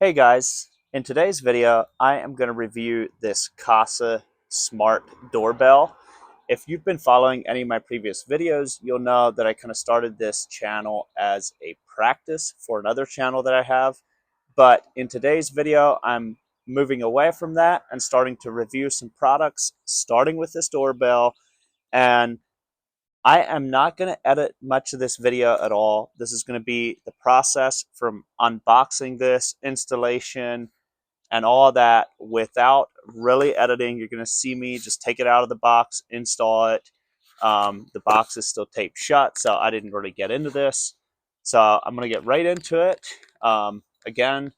Hey guys, in today's video, I am going to review this Kasa smart doorbell. If you've been following any of my previous videos, you'll know that I kind of started this channel as a practice for another channel that I have. But in today's video, I'm moving away from that and starting to review some products, starting with this doorbell. And I am not going to edit much of this video at all. This is going to be the process from unboxing this, installation, and all that without really editing. You're going to see me just take it out of the box, install it. The box is still taped shut, so I didn't really get into this. So I'm going to get right into it. Again,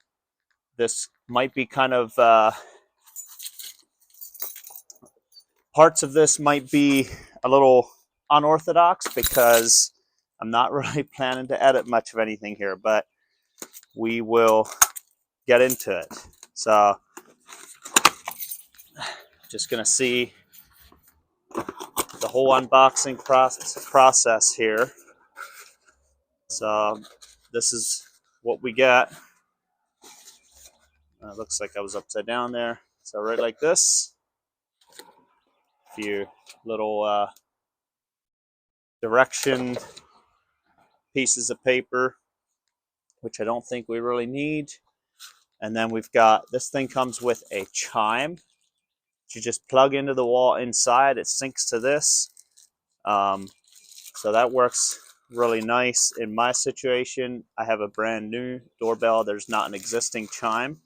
this might be kind of parts of this might be a little unorthodox because I'm not really planning to edit much of anything here, but we will get into it. So just gonna see the whole unboxing process here. So this is what we got. Looks like I was upside down there. So right like this. A few little direction pieces of paper, which I don't think we really need. And then we've got, this thing comes with a chime. You just plug into the wall inside. It syncs to this. So that works really nice. In my situation, I have a brand new doorbell. There's not an existing chime.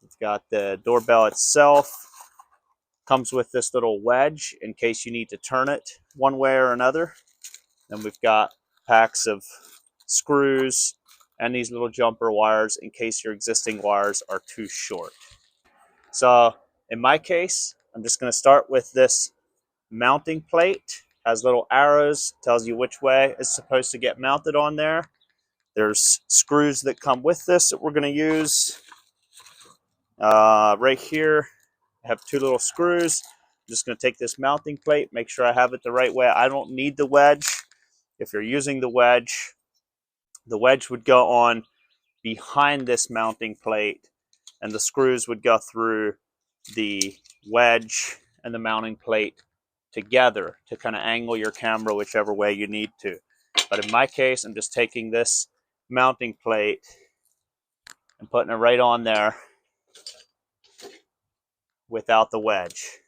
We've got the doorbell itself. Comes with this little wedge in case you need to turn it one way or another. Then we've got packs of screws and these little jumper wires in case your existing wires are too short. So in my case, I'm just going to start with this mounting plate. Has little arrows, tells you which way it's supposed to get mounted on there. There's screws that come with this that we're going to use. Right here, I have two little screws. I'm just going to take this mounting plate, make sure I have it the right way. I don't need the wedge. If you're using the wedge would go on behind this mounting plate, and the screws would go through the wedge and the mounting plate together to kind of angle your camera whichever way you need to. But in my case, I'm just taking this mounting plate and putting it right on there without the wedge.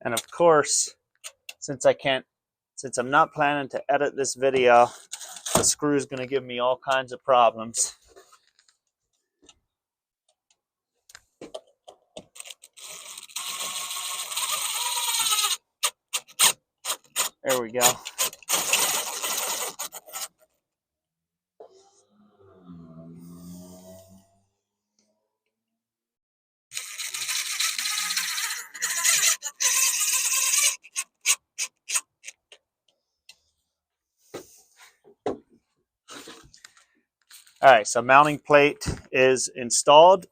And of course, since I'm not planning to edit this video, the screw is going to give me all kinds of problems. There we go. All right, so mounting plate is installed.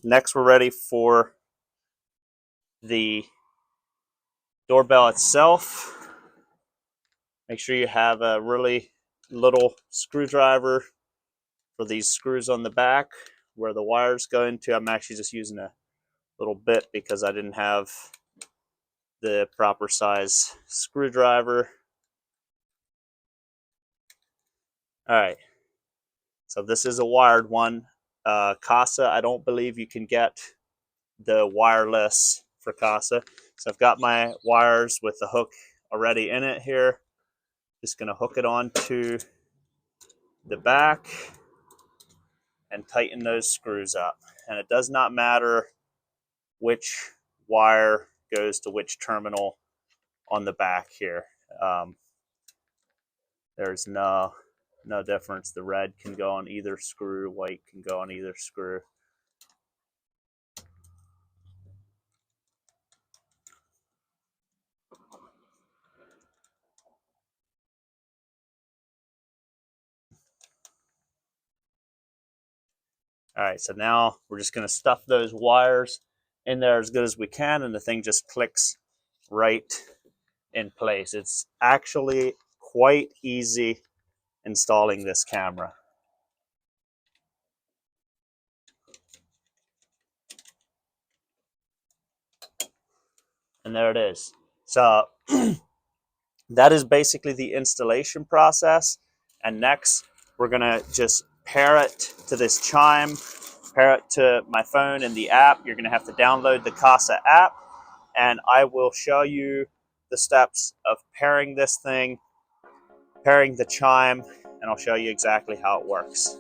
Next, we're ready for the doorbell itself. Make sure you have a really little screwdriver for these screws on the back where the wires go into. I'm actually just using a little bit because I didn't have the proper size screwdriver. All right, so this is a wired one. Kasa, I don't believe you can get the wireless for Kasa. So I've got my wires with the hook already in it here. Just gonna hook it onto the back and tighten those screws up. And it does not matter which wire goes to which terminal on the back here. There's no difference. The red can go on either screw, white can go on either screw. All right, so now we're just going to stuff those wires in there as good as we can, and the thing just clicks right in place. It's actually quite easy installing this camera. And there it is. So that is basically the installation process. And next, we're going to just pair it to this chime, pair it to my phone in the app. You're going to have to download the Kasa app, and I will show you the steps of pairing this thing, pairing the chime, and I'll show you exactly how it works.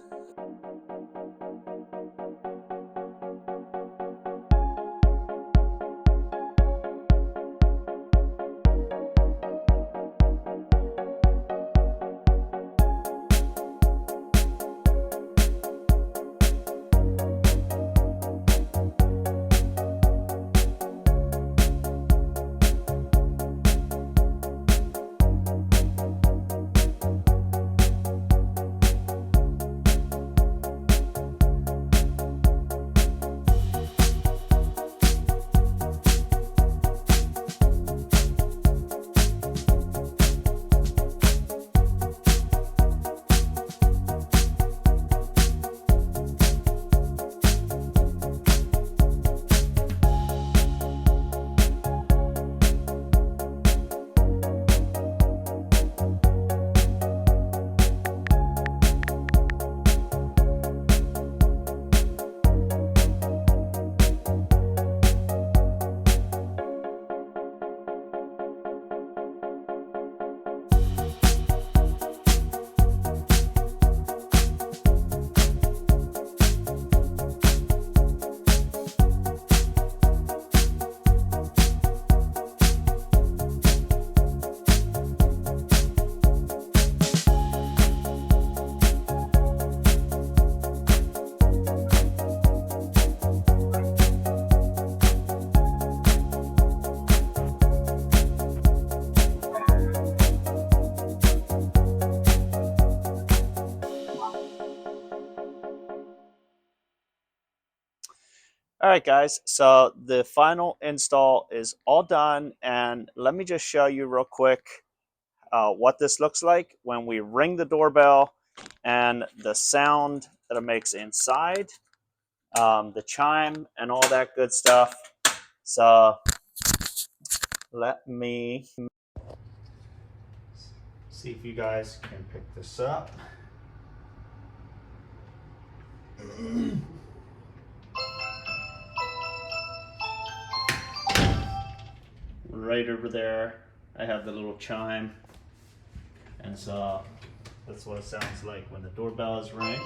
All right, guys, so the final install is all done, and let me just show you real quick what this looks like when we ring the doorbell and the sound that it makes inside, the chime and all that good stuff. So let me see if you guys can pick this up. Right over there, I have the little chime, and so that's what it sounds like when the doorbell is ring.